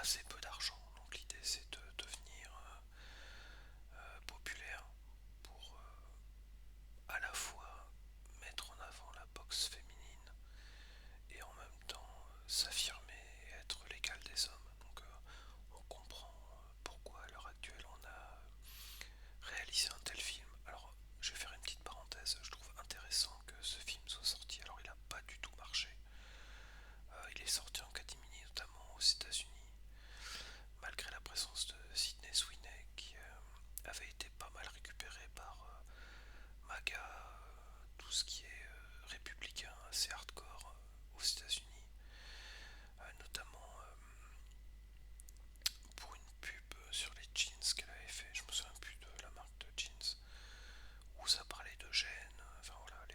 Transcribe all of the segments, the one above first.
assez peu d'argent. Donc l'idée c'est de devenir populaire pour à la fois mettre en avant la boxe féminine et en même temps s'affirmer et être l'égal des hommes. Donc on comprend pourquoi à l'heure actuelle on a réalisé un tel film. Alors je vais faire une petite parenthèse, je trouve intéressant que ce film soit sorti. Alors il n'a pas du tout marché. Il est sorti en catimini notamment aux États-Unis, malgré la présence de Sydney Sweeney qui avait été pas mal récupéré par MAGA, tout ce qui est républicain assez hardcore aux États-Unis, notamment pour une pub sur les jeans qu'elle avait fait, je me souviens plus de la marque de jeans, où ça parlait de gêne, enfin voilà,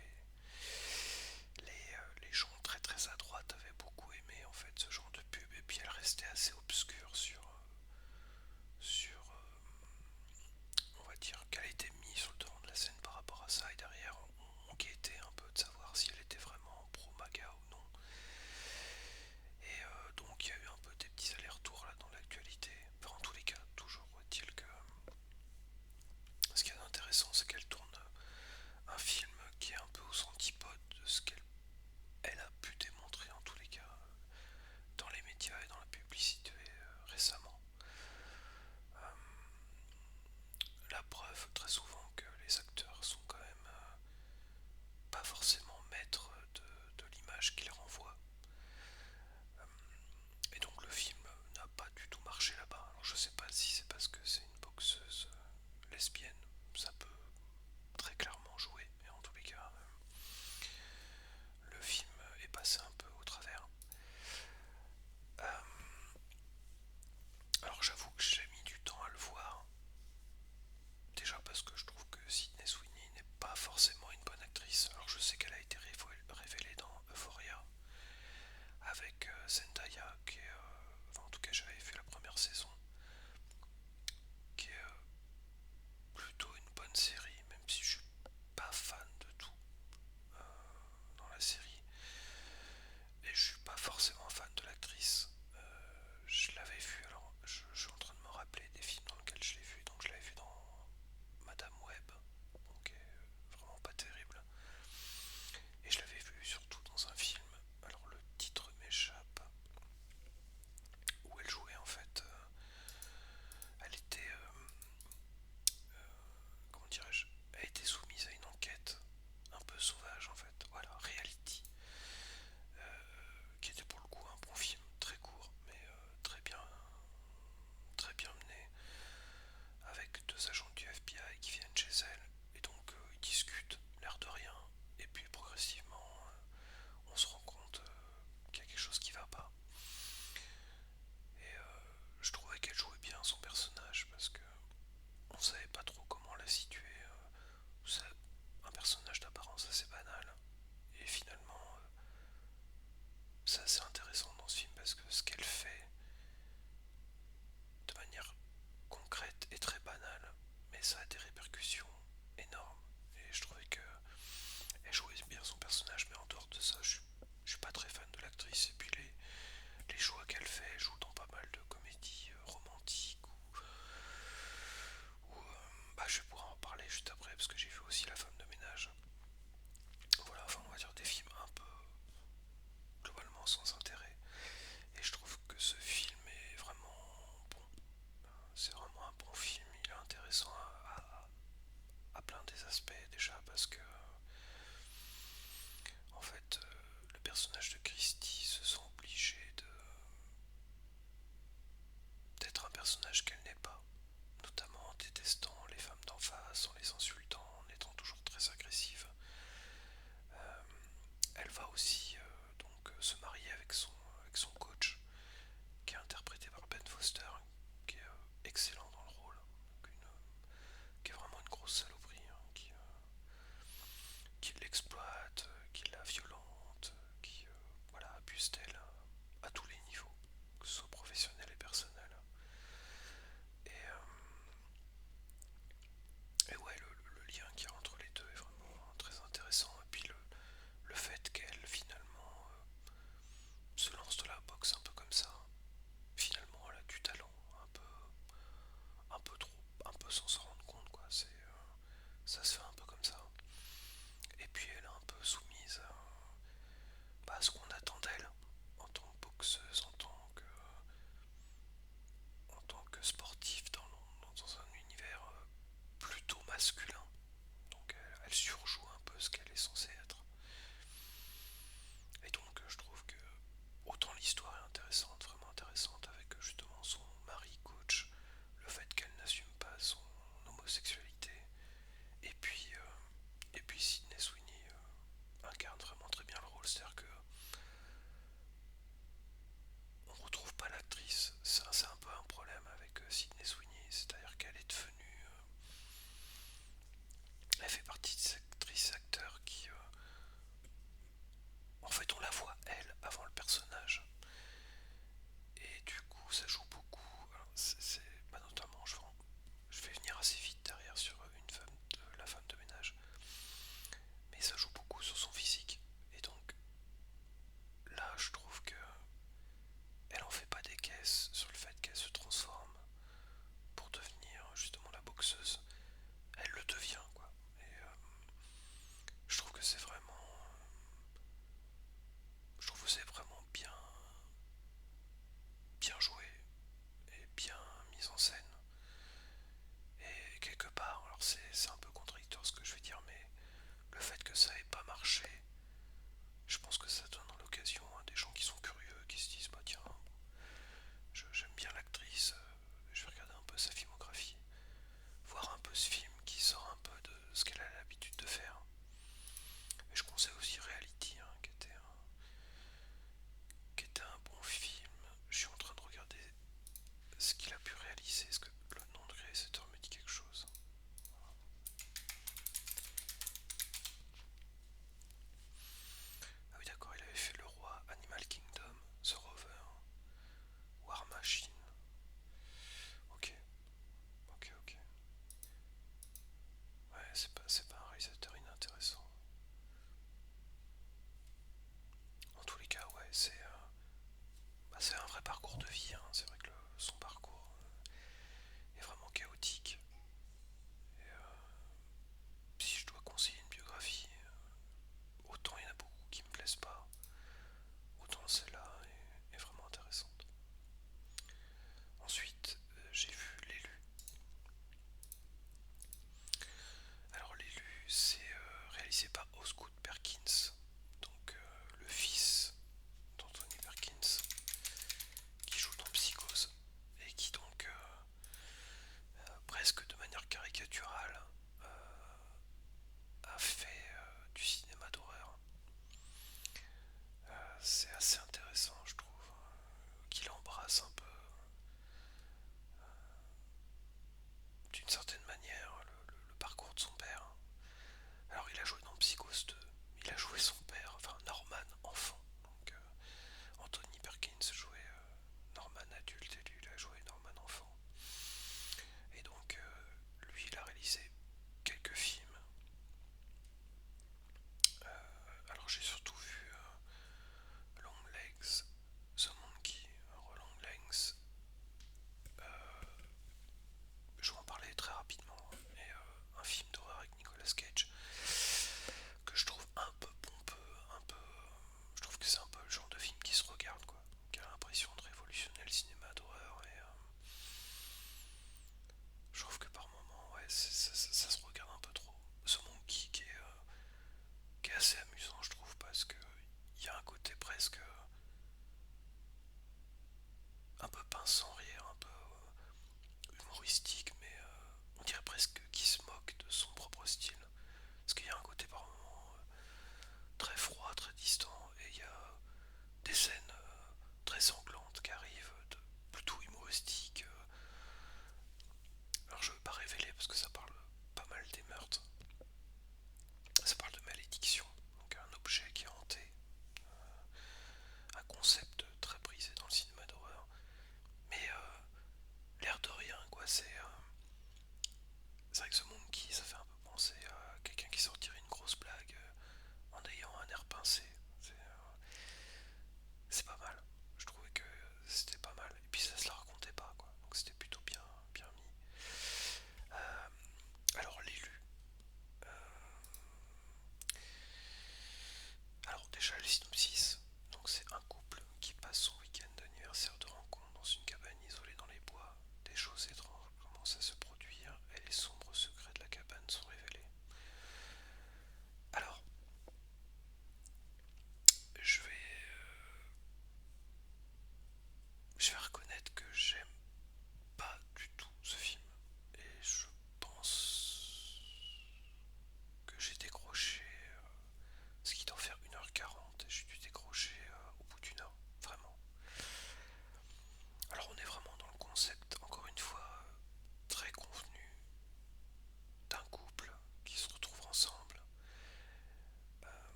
les gens très très à droite avaient beaucoup aimé en fait ce genre de pub, et puis elle restait assez obscure on va dire, qu'elle a été mise sur le devant de la scène par rapport à ça, et derrière on guettait un peu de savoir si elle était vraiment pro-MAGA ou non. Et donc il y a eu un peu des petits allers-retours là dans l'actualité. Enfin, en tous les cas, toujours est-il que ce qui est intéressant, c'est qu'elle tourne un film qui est un peu aux antipodes de ce qu'elle a pu démontrer en tous les cas dans les médias et dans la publicité récemment. La preuve très souvent que les acteurs sont quand même pas forcément maîtres de l'image qu'ils renvoient. Et donc le film n'a pas du tout marché là-bas. Alors je sais pas si c'est parce que c'est une boxeuse lesbienne, ça peut très clairement jouer, mais en tous les cas, le film est passé un peu au travers. Alors j'avoue que j'ai mis du temps à le voir, déjà parce que je trouve que Sydney Sweeney n'est pas forcément une bonne actrice. Alors je sais qu'elle a été révélée dans Euphoria avec Zendaya, qui est, enfin en tout cas j'avais vu la première saison, qui est plutôt une bonne série, même si je suis pas fan de tout dans la série. Et je suis pas forcément fan de l'actrice. Je l'avais vu, alors je suis en train de me rappeler des films dans lesquels je l'ai vu. Donc je l'avais vu dans Madame Web, donc qui est vraiment pas terrible. Et je l'avais vu surtout dans un film, alors le titre m'échappe, où elle jouait en fait. Elle était, comment dirais-je,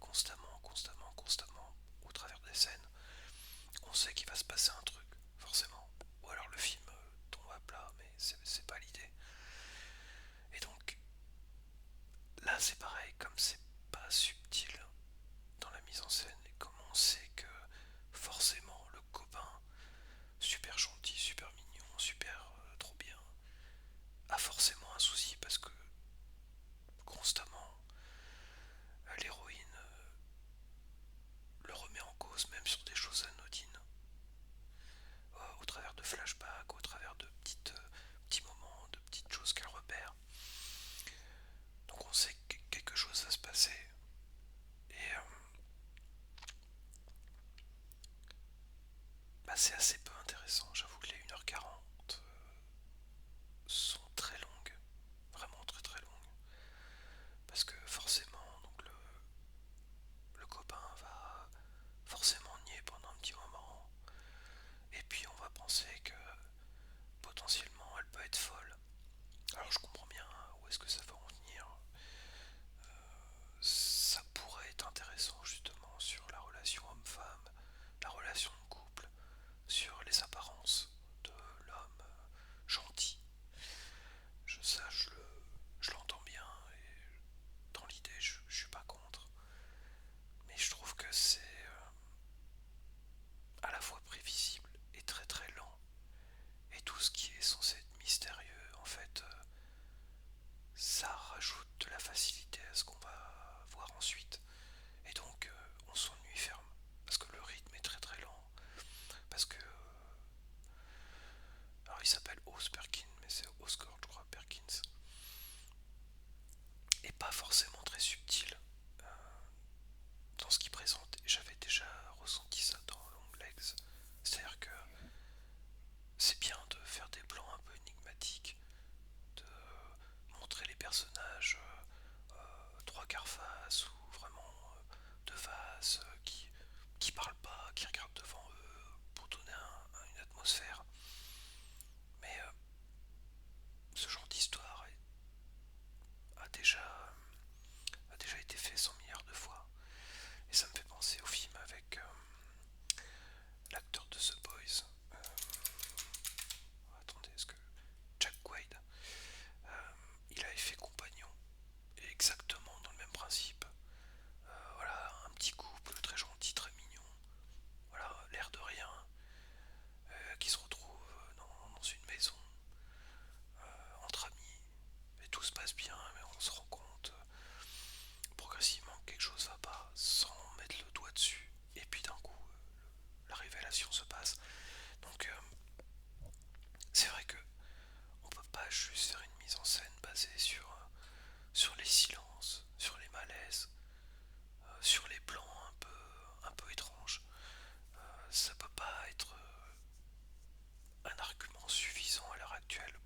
constamment, au travers des scènes, on sait qu'il va se passer un truc, forcément. Ou alors le film tombe à plat, mais c'est pas l'idée. Et donc, là c'est pareil, comme c'est pas subtil dans la mise en scène, et comme on sait que forcément le copain, super gentil, super mignon, super trop bien, a forcément un souci parce que constamment l'héroïne le remet en cause, même sur des choses anodines, au travers de flashbacks, au travers de petits moments, de petites choses qu'elle repère. Donc on sait que quelque chose va se passer. Et bah, c'est assez peu intéressant. J'avoue que les 1h40 sont très longues, vraiment très très longues. Parce que forcément, donc le copain va forcément nier pendant un petit moment. Et puis on va penser que potentiellement elle peut être folle. Alors je comprends bien où est-ce que ça va en venir. Ça pourrait être intéressant justement sur la relation homme-femme, la relation de couple, sur les apparences de l'homme gentil. Ça, je l'entends bien et dans l'idée, je suis pas contre. Mais je trouve que c'est à la fois prévisible et très très lent. Et tout ce qui est censé être mystérieux, en fait, ça rajoute de la facilité à ce qu'on va voir ensuite. Et donc, on s'ennuie ferme. Parce que le rythme est très très lent. Parce que. Alors, il s'appelle Oz Perkins, mais c'est Oscar, je crois, Perkins. Et pas forcément très subtil dans ce qu'il présente. Et j'avais déjà ressenti ça dans Long Legs. C'est-à-dire que c'est bien de faire des plans un peu énigmatiques, de montrer les personnages trois quarts face ou vraiment de face qui parlent pas, qui regardent devant eux pour donner une atmosphère. Mais ce genre d'histoire a déjà été fait 100 milliards de fois. Et ça me fait penser au film avec l'acteur de The Boys. Attendez, est-ce que. Jack Quaid. Il avait fait Compagnon. Et exactement dans le même principe. Voilà, un petit couple très gentil, très mignon. Voilà, l'air de rien. Qui se retrouve dans une maison entre amis. Et tout se passe bien, mais on se rend compte progressivement que quelque chose va pas sans mettre le doigt dessus. Et puis d'un coup, la révélation se passe. Donc c'est vrai que on peut pas juste faire une mise en scène basée sur les silences, sur les malaises, sur les plans un peu étranges. Ça peut pas être un argument suffisant à l'heure actuelle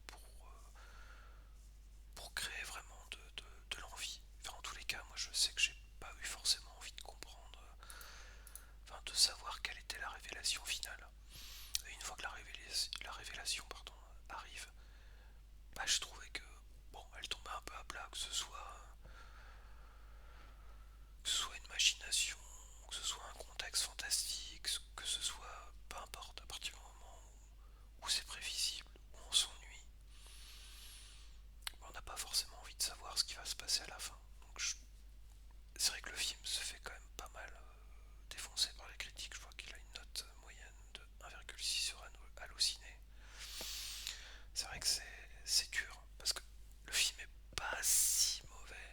pour créer vraiment de l'envie. Enfin, en tous les cas, moi je sais que j'ai pas eu forcément envie de comprendre, enfin de savoir quelle était la révélation finale. Et une fois que la révélation pardon, arrive, bah, je trouvais que bon, elle tombait un peu à plat, que ce soit une machination, que ce soit un contexte fantastique, que ce soit peu importe, à partir du moment où c'est prévisible, où on s'ennuie, on n'a pas forcément envie de savoir ce qui va se passer à la fin. Donc c'est vrai que le film se fait quand même pas mal défoncé par les critiques. Je vois qu'il a une note moyenne de 1,6 sur Allociné. C'est vrai que c'est dur parce que le film est pas si mauvais,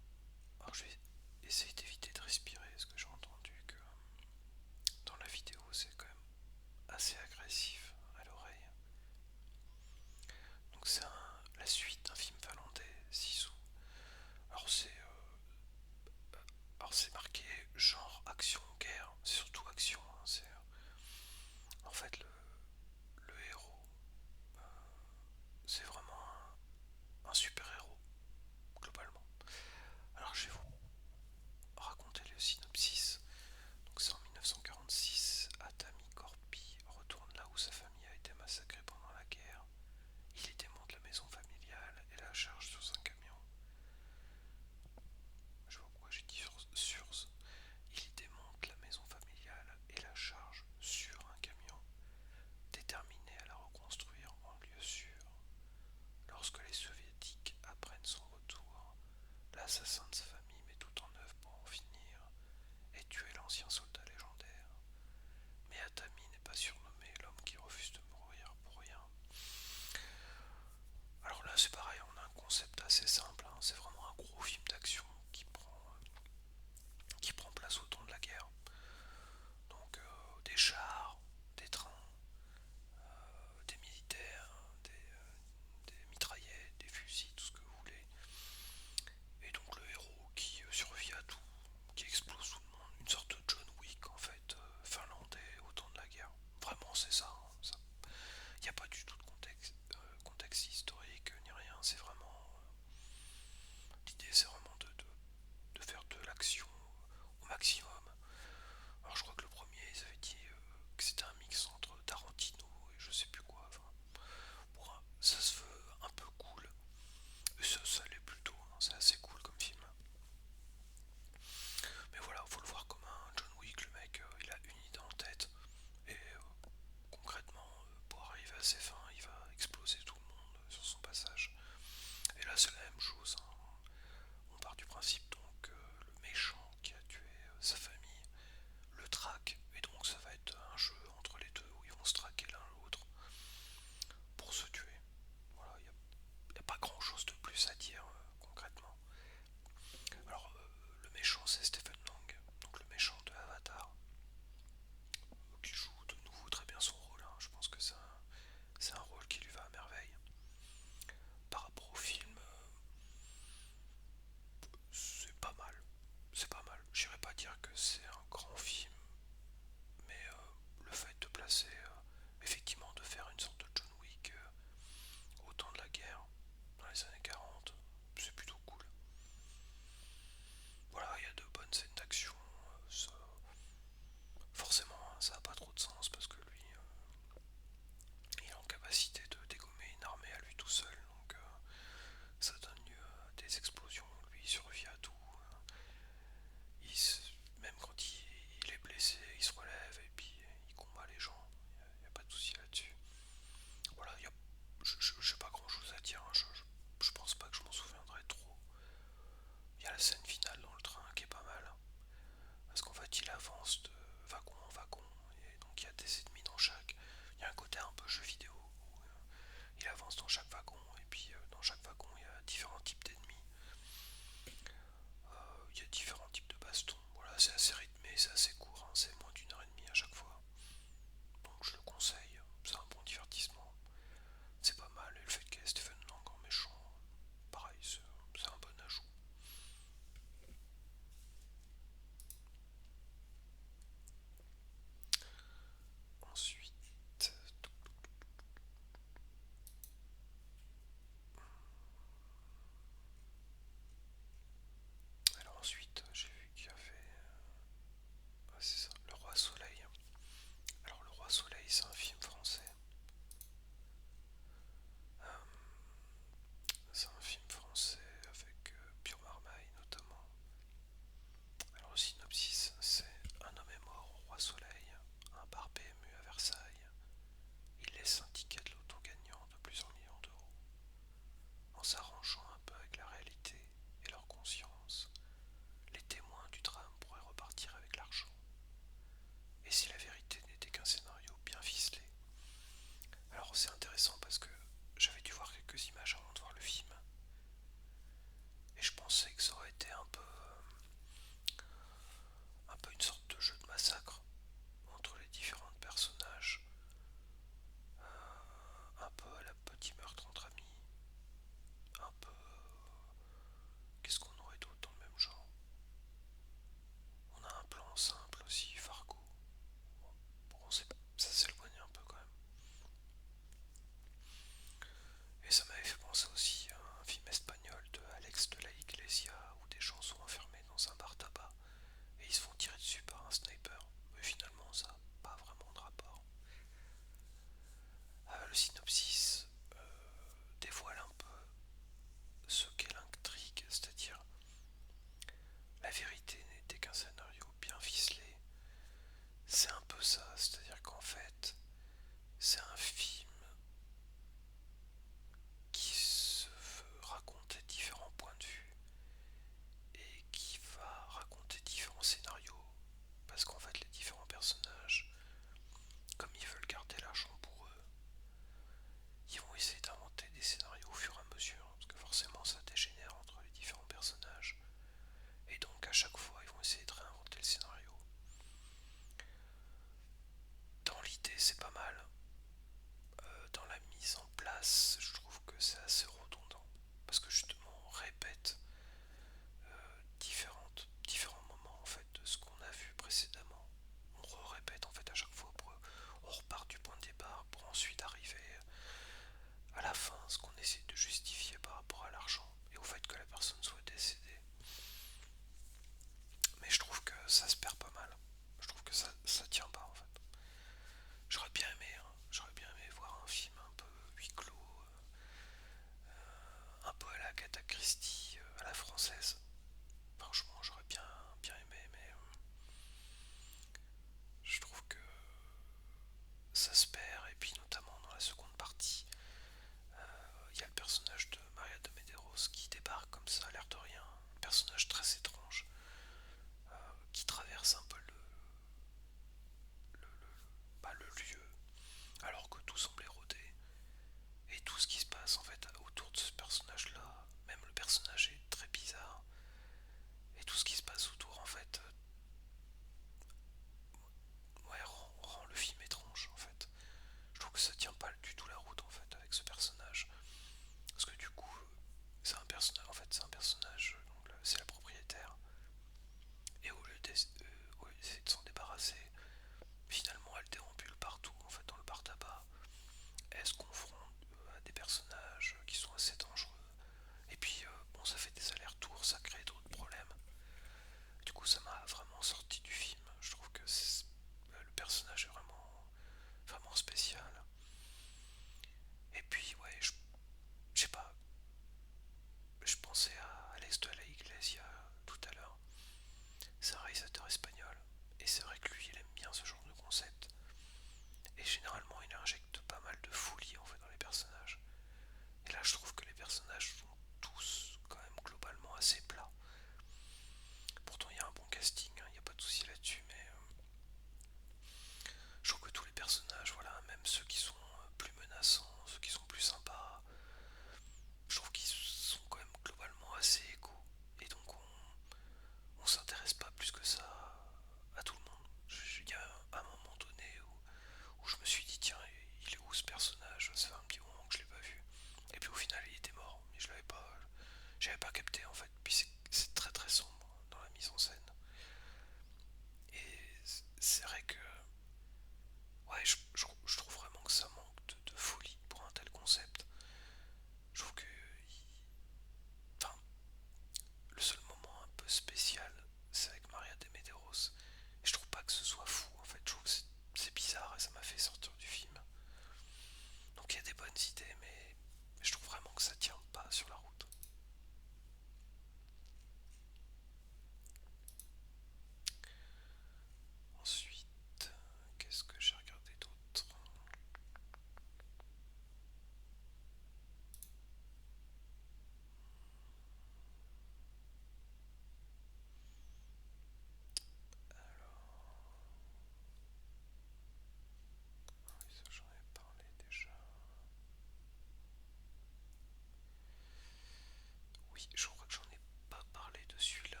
Oui, je crois que j'en ai pas parlé de celui-là.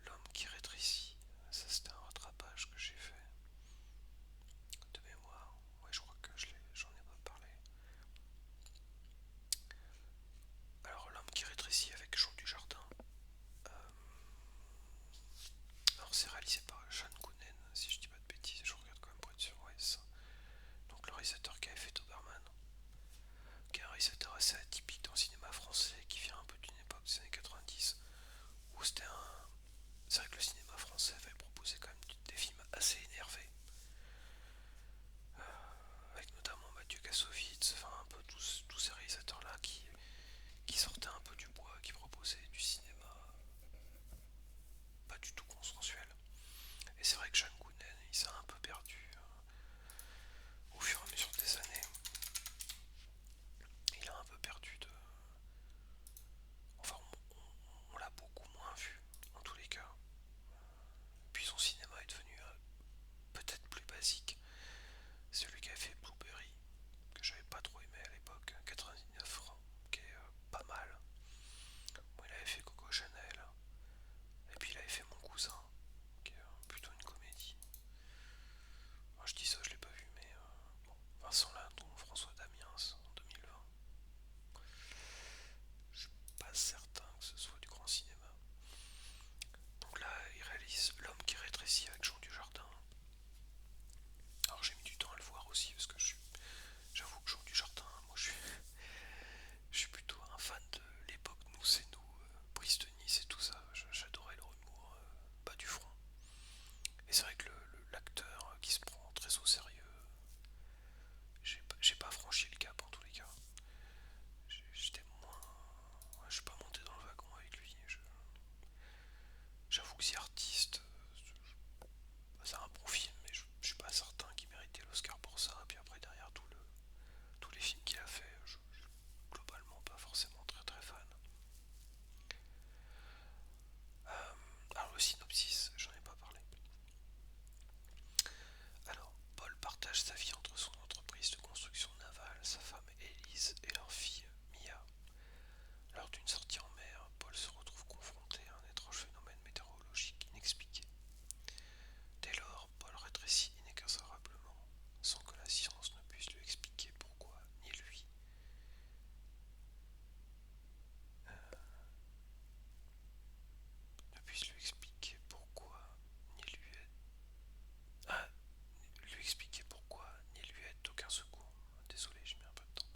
L'homme qui rétrécit. Ça, c'était un rattrapage que j'ai fait de mémoire. Ouais, je crois que j'en ai pas parlé. Alors, l'homme qui rétrécit avec Jean Dujardin. Euh, alors, c'est réalisé par Sean Coonan, si je dis pas de bêtises. Je regarde quand même pour être sûr. Ouais, c'est ça. Donc, le réalisateur qui avait fait Doberman, qui est un réalisateur assez atypique dans le cinéma français, qui vient un peu d'une époque des années 90, où c'était un. C'est vrai que le cinéma français avait proposé quand même des films assez énervés, avec notamment Mathieu Kassovitz, enfin un peu tous ces réalisateurs-là qui sortaient un peu du bois, qui proposaient du cinéma pas du tout consensuel. Et c'est vrai que Sean Coonan, il s'est un peu perdu au fur et à mesure des années. Il a un peu perdu de. Enfin, on l'a beaucoup moins vu, en tous les cas. Puis son cinéma est devenu peut-être plus basique. C'est celui qui a fait Blueberry, que j'avais pas trop aimé à l'époque, 99 francs, qui est pas mal. Bon, il avait fait Coco Chanel, et puis il avait fait Mon Cousin, qui est plutôt une comédie. Moi, je dis ça, je l'ai pas vu, mais bon. Vincent Lindon, François Damiens en 2020. Je suis pas certain que ce soit du grand cinéma. Donc là, il réalise L'homme qui rétrécit avec Jean Dujardin. Alors j'ai mis du temps à le voir aussi parce que j'avoue que Jean Dujardin, moi je suis plutôt un fan de l'époque Nous c'est nous, Brice de Nice et tout ça. J'adorais leur humour bas du front. Et c'est vrai que l'acteur qui se prend très au sérieux, j'ai pas franchi le cap en tous les cas. J'étais moins. Je suis pas monté dans le wagon avec lui. J'avoue que The Artist, c'est un bon film, mais je suis pas certain qu'il méritait l'Oscar pour ça. Et puis après, derrière tous les films qu'il a fait, je suis globalement pas forcément très très fan. Alors le synopsis, j'en ai pas parlé. Alors, Paul partage sa vie entre son entreprise de construction navale, sa femme Élise et leur fille Mia. Lors d'une sortie en mer, Paul se retrouve confronté à un étrange phénomène météorologique inexpliqué. Dès lors, Paul rétrécit inexorablement, sans que la science ne puisse lui expliquer pourquoi, ni lui. Ne puisse lui expliquer pourquoi, ni lui aide. Ah, lui expliquer pourquoi, ni lui aide d'aucun secours. Désolé, j'ai mis un peu de temps.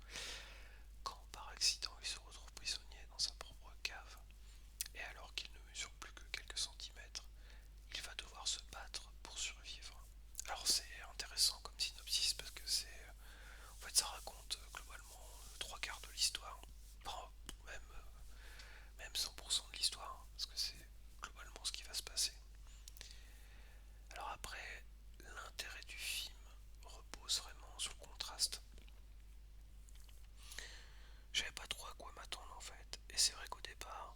Quand, par accident, il se retrouve prisonnier dans sa propre cave, et alors qu'il ne mesure plus que quelques centimètres, il va devoir se battre pour survivre. Alors c'est intéressant comme synopsis parce que en fait ça raconte globalement trois quarts de l'histoire. Enfin, même 100% de l'histoire, parce que c'est globalement ce qui va se passer. Alors après, l'intérêt du film repose vraiment sur le contraste. Je savais pas trop à quoi m'attendre en fait, et c'est vrai qu'au départ,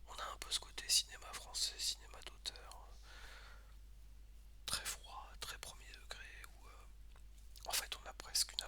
on a un peu ce côté cinéma français, cinéma d'auteur, très froid, très premier degré, où en fait on a presque une